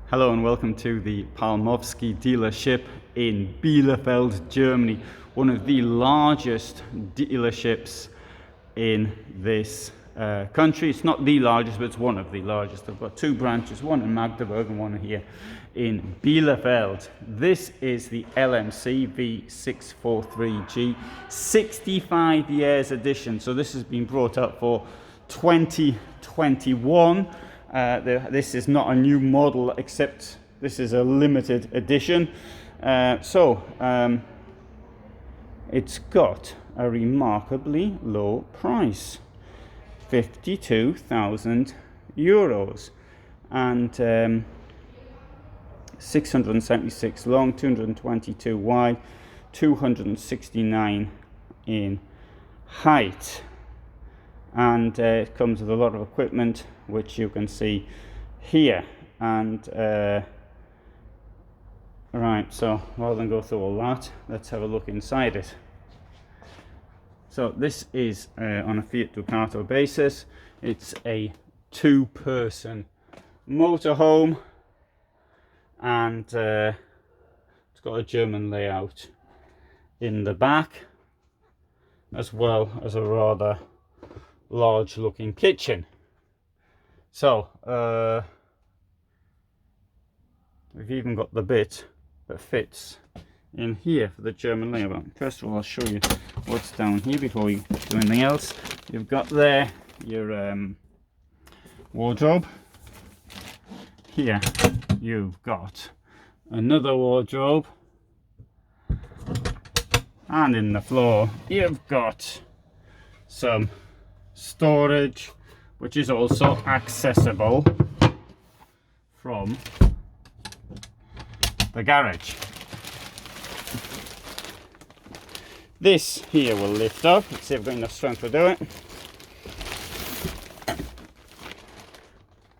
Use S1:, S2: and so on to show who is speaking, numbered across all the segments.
S1: Hello and welcome to the Palmowski dealership in Bielefeld, Germany. One of the largest dealerships in this country. It's not the largest, but it's one of the largest. They've got two branches, one in Magdeburg and one here in Bielefeld. This is the LMC V643G 65 years edition. So this has been brought up for 2021. This is not a new model, except this is a limited edition. It's got a remarkably low price, 52,000 euros, and 676 long, 222 wide, 269 in height. And it comes with a lot of equipment, which you can see here. And right, so rather than go through all that, let's have a look inside it. So this is on a Fiat Ducato basis. It's a two-person motorhome, and it's got a German layout in the back, as well as a rather large looking kitchen. So we've even got the bit that fits in here for the German layout. First of all, I'll show you what's down here before we do anything else. You've got there your wardrobe. Here you've got another wardrobe, and in the floor you've got some storage, which is also accessible from the garage. This here will lift up. Let's see if I've got enough strength to do it.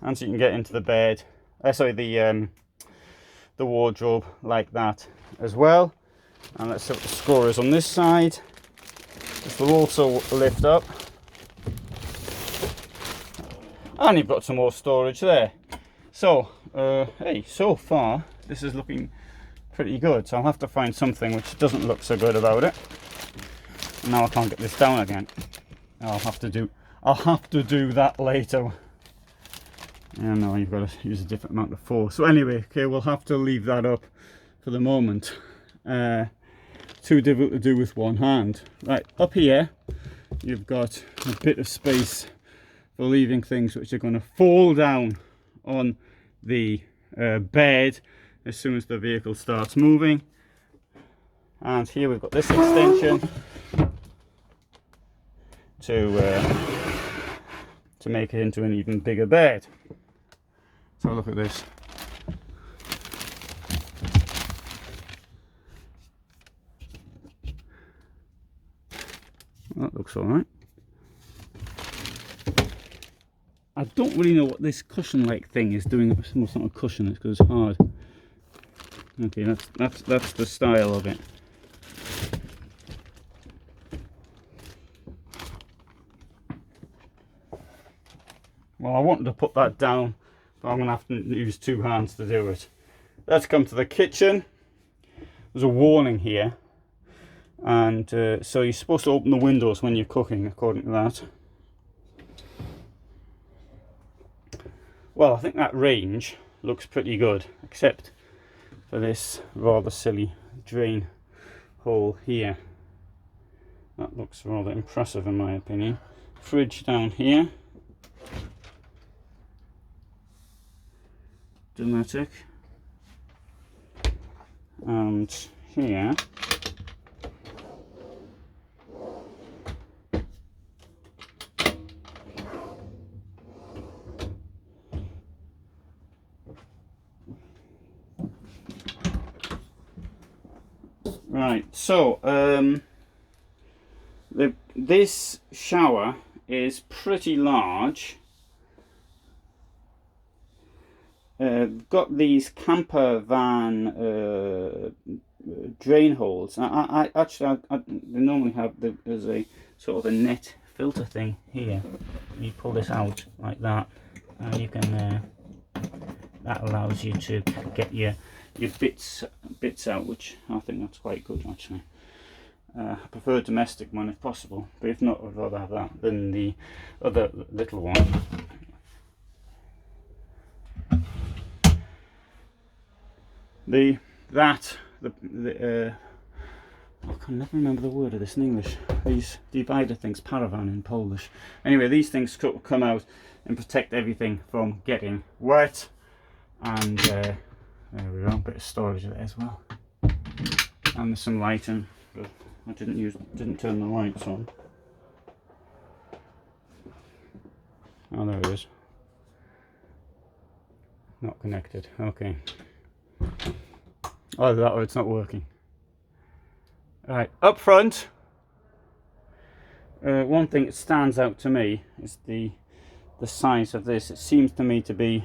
S1: And so you can get into the bed, the wardrobe like that as well. And let's see what the score is on this side. This will also lift up. And you've got some more storage there. So, hey, so far this is looking pretty good. So I'll have to find something which doesn't look so good about it. And now I can't get this down again. I'll have to do that later. Yeah, no, you've got to use a different amount of force. So anyway, okay, we'll have to leave that up for the moment. Too difficult to do with one hand. Right, up here you've got a bit of space for leaving things which are going to fall down on the bed as soon as the vehicle starts moving. And here we've got this extension to make it into an even bigger bed. So look at this. That looks all right. I don't really know what this cushion-like thing is doing. It's not a cushion, it's because it's hard. Okay, that's the style of it. Well, I wanted to put that down, but I'm going to have to use two hands to do it. Let's come to the kitchen. There's a warning here, and so you're supposed to open the windows when you're cooking, according to that. Well, I think that range looks pretty good, except for this rather silly drain hole here. That looks rather impressive in my opinion. Fridge down here. Dramatic. And here right, so this shower is pretty large. Got these camper van drain holes. I they normally have there's a sort of a net filter thing here. You pull this out like that, and you can that allows you to get your bits out, which I think that's quite good actually. I prefer a domestic one if possible, but if not, I'd rather have that than the other little one. I can never remember the word of this in English. These divider things, paravan in Polish. Anyway, these things come out and protect everything from getting wet. And there we go, a bit of storage there as well. And there's some lighting, but I didn't turn the lights on. Oh, there it is. Not connected. Okay. Oh, it's not working. Right, up front, one thing that stands out to me is the size of this. It seems to me to be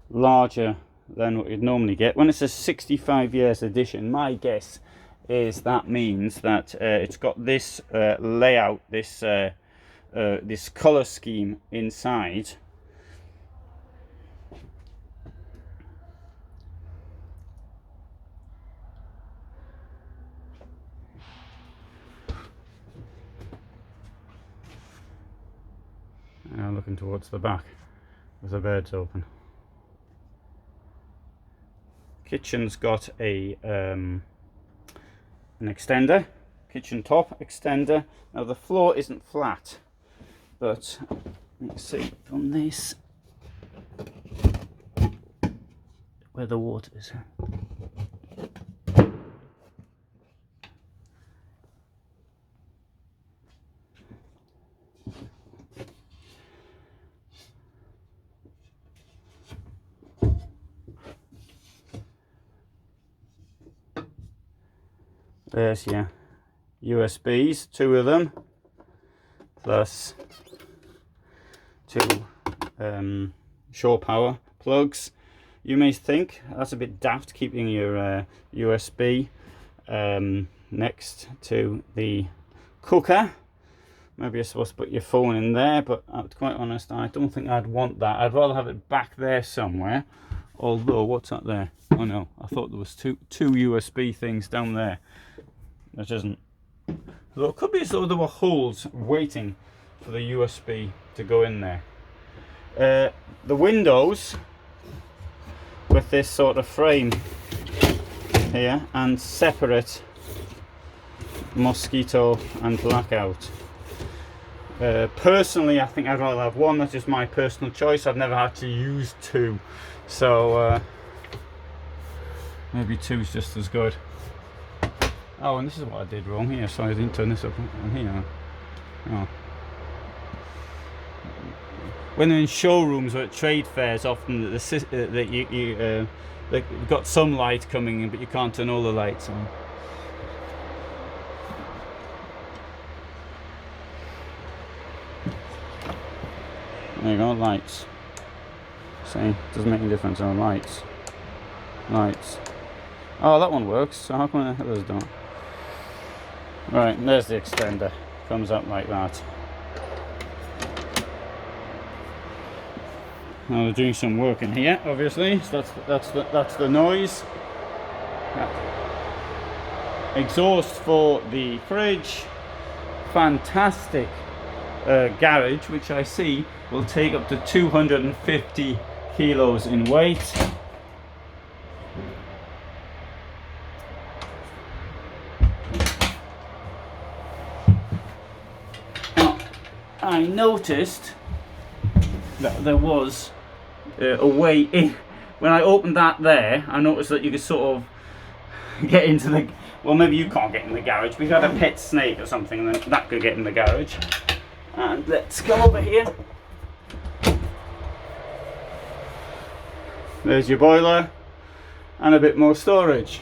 S1: larger than what you'd normally get. When it says 65 years edition, my guess is that means that it's got this layout, this color scheme inside. Now looking towards the back with the beds open. Kitchen's got a an extender, kitchen top extender. Now the floor isn't flat, but let's see from this where the water is. There's your USBs, 2 of them, plus 2 shore power plugs. You may think that's a bit daft, keeping your USB next to the cooker. Maybe you're supposed to put your phone in there, but to be quite honest, I don't think I'd want that. I'd rather have it back there somewhere. Although, what's that there? Oh no, I thought there was two USB things down there. That isn't. Though it could be as though there were holes waiting for the USB to go in there. The windows with this sort of frame here and separate mosquito and blackout. Personally, I think I'd rather have one. That's just my personal choice. I've never had to use 2, so maybe 2 is just as good. Oh, and this is what I did wrong here. Sorry, I didn't turn this up on here. Oh. When they're in showrooms or at trade fairs, often that you've got some light coming in, but you can't turn all the lights on. There you go, lights. See, doesn't make any difference on lights. Lights. Oh, that one works, so how come the others don't? Right, and there's the extender. Comes up like that. Now they're doing some work in here, obviously. So that's the noise. Yeah. Exhaust for the fridge. Fantastic garage, which I see will take up to 250 kilos in weight. I noticed that there was a way in. When I opened that there, I noticed that you could sort of get into the, well, maybe you can't get in the garage, but if you had a pet snake or something, then that could get in the garage. And let's come over here. There's your boiler and a bit more storage.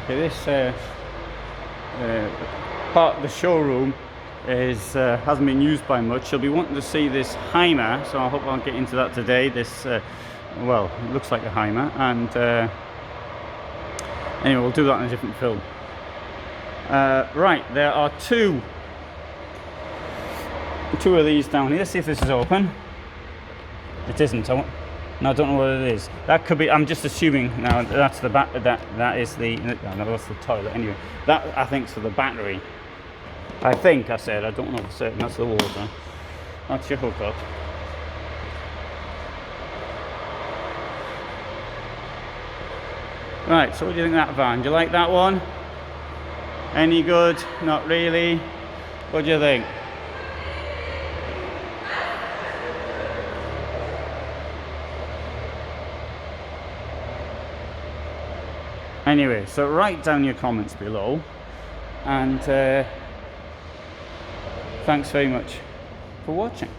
S1: Okay, this part of the showroom is hasn't been used by much. You'll be wanting to see this Hymer, so I hope I'll get into that today. This well, it looks like a Hymer, and anyway, we'll do that in a different film. Right, there are two of these down here. Let's see if this is open. It isn't. No, I don't know what it is. That could be. I'm just assuming now. That's the back. That is the. No, that's the toilet. Anyway, that I think is for the battery. I think I said. I don't know for certain. That's the water. That's your hookup. Right. So what do you think of that van? Do you like that one? Any good? Not really. What do you think? Anyway, so write down your comments below, and thanks very much for watching.